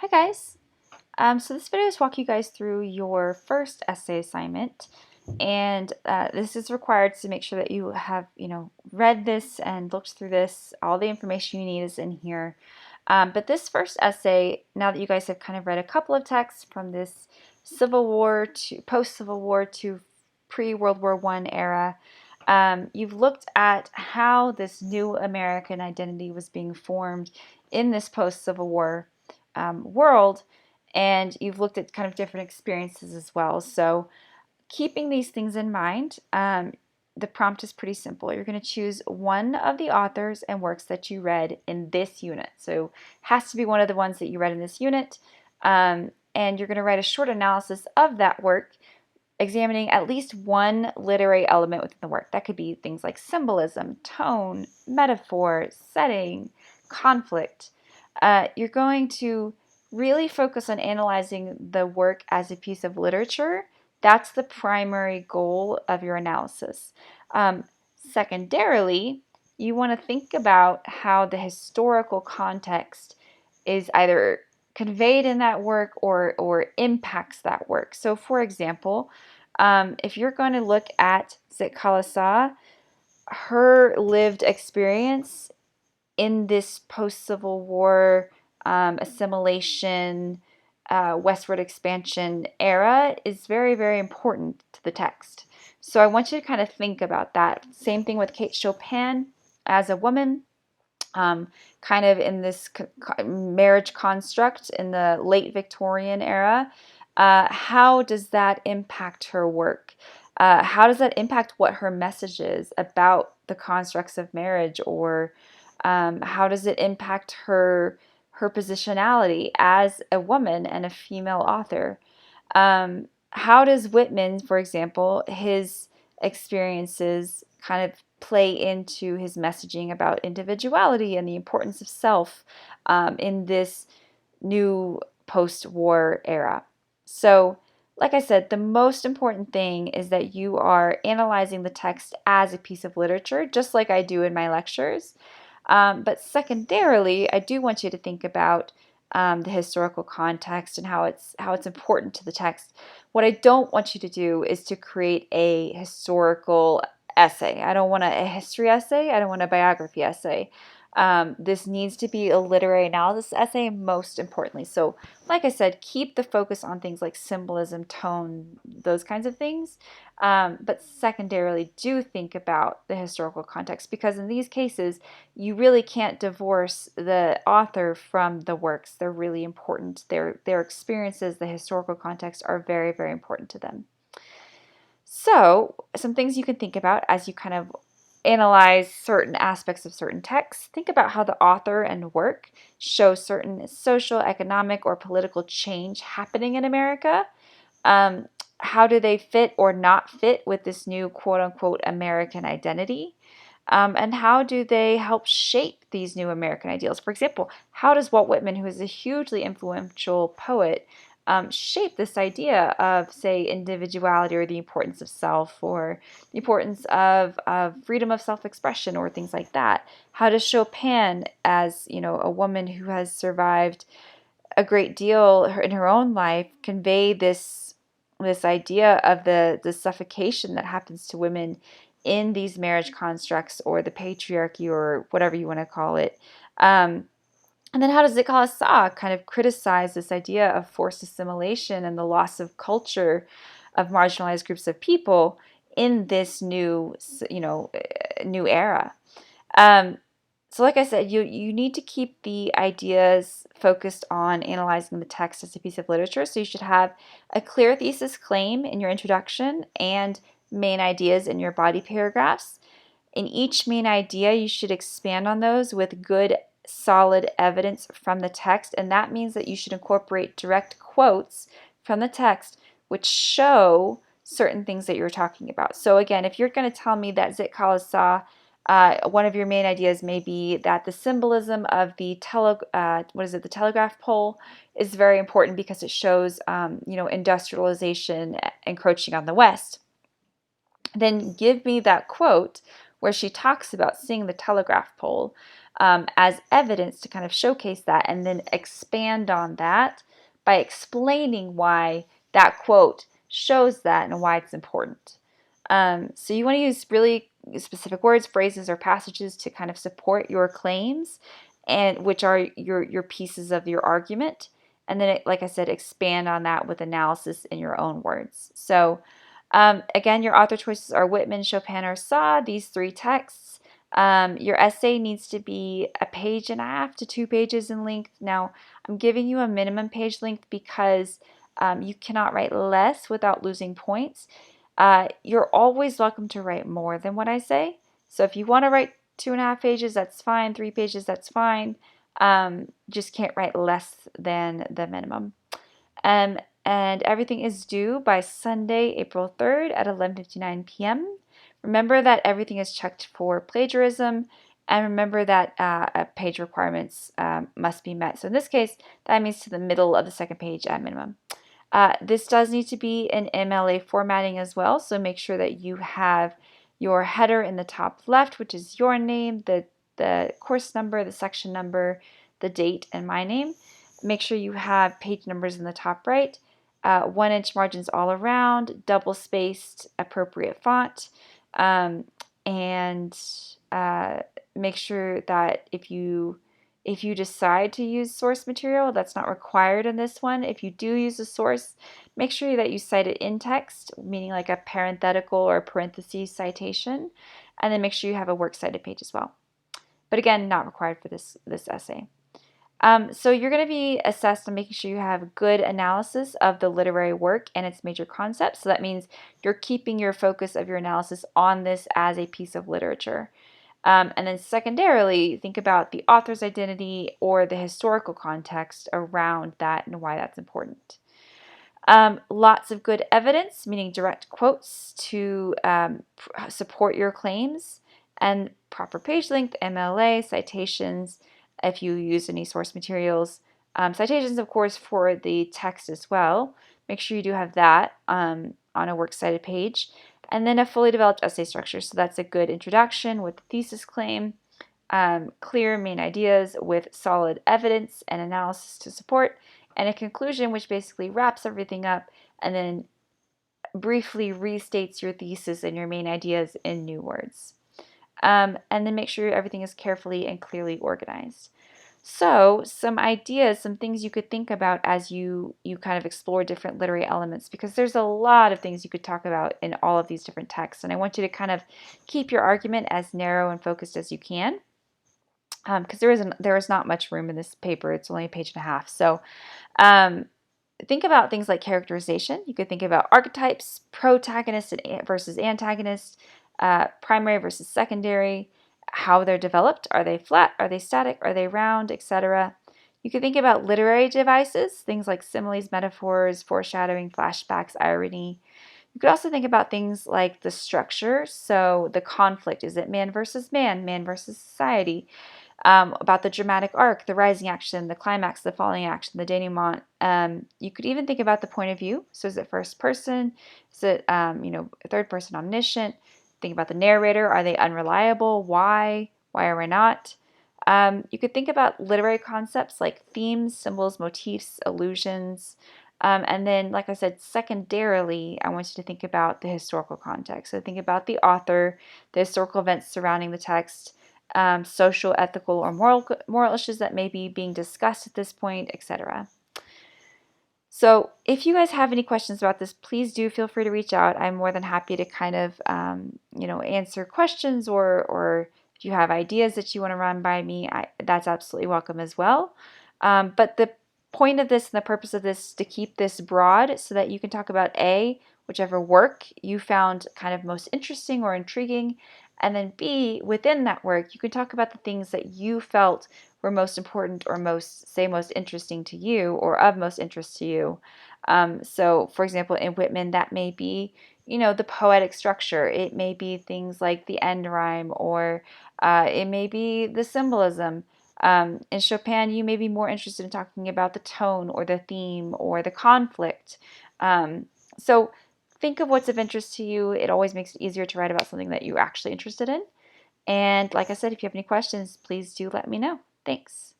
Hi guys. So this video is walk you guys through your first essay assignment, and this is required to make sure that you have read this and looked through this. All the information you need is in here. But this first essay, now that you guys have kind of read a couple of texts from this Civil War to post-Civil War to pre-World War I era, you've looked at how this new American identity was being formed in this post-Civil War world, and you've looked at kind of different experiences as well. So keeping these things in mind, the prompt is pretty simple. You're going to choose one of the authors and works that you read in this unit. So it has to be one of the ones that you read in this unit, and you're going to write a short analysis of that work, examining at least one literary element within the work. That could be things like symbolism, tone, metaphor, setting, conflict. You're going to really focus on analyzing the work as a piece of literature. That's the primary goal of your analysis. Secondarily, you want to think about how the historical context is either conveyed in that work or impacts that work. So for example, if you're going to look at Zit Khalasa, her lived experience in this post-Civil War assimilation, westward expansion era is very, very important to the text. So I want you to kind of think about that. Same thing with Kate Chopin as a woman, kind of in this marriage construct in the late Victorian era. How does that impact her work? How does that impact what her message is about the constructs of marriage, or how does it impact her positionality as a woman and a female author? How does Whitman, for example, his experiences kind of play into his messaging about individuality and the importance of self in this new post-war era? So, like I said, the most important thing is that you are analyzing the text as a piece of literature, just like I do in my lectures. But secondarily, I do want you to think about the historical context and how it's important to the text. What I don't want you to do is to create a historical essay. I don't want a history essay. I don't want a biography essay. This needs to be a literary analysis essay, most importantly. So, like I said, keep the focus on things like symbolism, tone, those kinds of things. But secondarily, do think about the historical context, because in these cases, you really can't divorce the author from the works. They're really important. Their experiences, the historical context, are very, very important to them. So, some things you can think about as you kind of analyze certain aspects of certain texts. Think about how the author and work show certain social, economic, or political change happening in America. How do they fit or not fit with this new quote-unquote American identity? And how do they help shape these new American ideals? For example, how does Walt Whitman, who is a hugely influential poet, shape this idea of, say, individuality or the importance of self, or the importance of freedom of self-expression, or things like that? How does Chopin, as a woman who has survived a great deal in her own life, convey this idea of the suffocation that happens to women in these marriage constructs, or the patriarchy, or whatever you want to call it? And then how does Zit Khalasa kind of criticize this idea of forced assimilation and the loss of culture of marginalized groups of people in this new era? So like I said, you need to keep the ideas focused on analyzing the text as a piece of literature. So you should have a clear thesis claim in your introduction and main ideas in your body paragraphs. In each main idea, you should expand on those with good, solid evidence from the text, and that means that you should incorporate direct quotes from the text which show certain things that you're talking about. So again, if you're going to tell me that Zit Khalasa, one of your main ideas may be that the symbolism of the the telegraph pole is very important because it shows industrialization encroaching on the West. Then give me that quote where she talks about seeing the telegraph pole as evidence to kind of showcase that, and then expand on that by explaining why that quote shows that and why it's important. So you want to use really specific words, phrases, or passages to kind of support your claims, and which are your pieces of your argument. And then, like I said, expand on that with analysis in your own words. So again, your author choices are Whitman, Chopin, or Sade, these three texts. Your essay needs to be 1.5 to 2 pages in length. Now, I'm giving you a minimum page length because you cannot write less without losing points. You're always welcome to write more than what I say. So if you want to write 2.5 pages, that's fine. 3 pages, that's fine. Just can't write less than the minimum. And everything is due by Sunday, April 3rd at 11:59 p.m. Remember that everything is checked for plagiarism, and remember that page requirements must be met. So in this case, that means to the middle of the second page at minimum. This does need to be in MLA formatting as well, so make sure that you have your header in the top left, which is your name, the course number, the section number, the date, and my name. Make sure you have page numbers in the top right, 1-inch margins all around, double-spaced, appropriate font, and make sure that if you decide to use source material, that's not required in this one. If you do use a source, make sure that you cite it in text, meaning like a parenthetical or parentheses citation, and then make sure you have a works cited page as well. But again, not required for this essay. So you're going to be assessed on making sure you have good analysis of the literary work and its major concepts. So that means you're keeping your focus of your analysis on this as a piece of literature. And then secondarily, think about the author's identity or the historical context around that and why that's important. Lots of good evidence, meaning direct quotes to support your claims, and proper page length, MLA, citations, if you use any source materials. Citations, of course, for the text as well. Make sure you do have that on a works cited page. And then a fully developed essay structure. So that's a good introduction with the thesis claim, clear main ideas with solid evidence and analysis to support, and a conclusion which basically wraps everything up and then briefly restates your thesis and your main ideas in new words. And then make sure everything is carefully and clearly organized. So some ideas, some things you could think about as you kind of explore different literary elements, because there's a lot of things you could talk about in all of these different texts. And I want you to kind of keep your argument as narrow and focused as you can, because there is not much room in this paper. It's only 1.5 pages. So think about things like characterization. You could think about archetypes, protagonist versus antagonist, primary versus secondary, how they're developed. Are they flat? Are they static? Are they round? Etc. You could think about literary devices, things like similes, metaphors, foreshadowing, flashbacks, irony. You could also think about things like the structure, so the conflict. Is it man versus man versus society? About the dramatic arc, the rising action, the climax, the falling action, the denouement. You could even think about the point of view. So is it first person? Is it third person omniscient? Think about the narrator. Are they unreliable? Why? Why or why not? You could think about literary concepts like themes, symbols, motifs, allusions. And then, like I said, secondarily, I want you to think about the historical context. So think about the author, the historical events surrounding the text, social, ethical, or moral issues that may be being discussed at this point, etc. So if you guys have any questions about this, please do feel free to reach out. I'm more than happy to kind of, answer questions, or if you have ideas that you want to run by me, that's absolutely welcome as well. But the point of this and the purpose of this is to keep this broad so that you can talk about whichever work you found kind of most interesting or intriguing, and then B, within that work, you can talk about the things that you felt were most important or most interesting to you or of most interest to you. So, for example, in Whitman, that may be, the poetic structure. It may be things like the end rhyme, or it may be the symbolism. In Chopin, you may be more interested in talking about the tone or the theme or the conflict. So think of what's of interest to you. It always makes it easier to write about something that you're actually interested in. And like I said, if you have any questions, please do let me know. Thanks.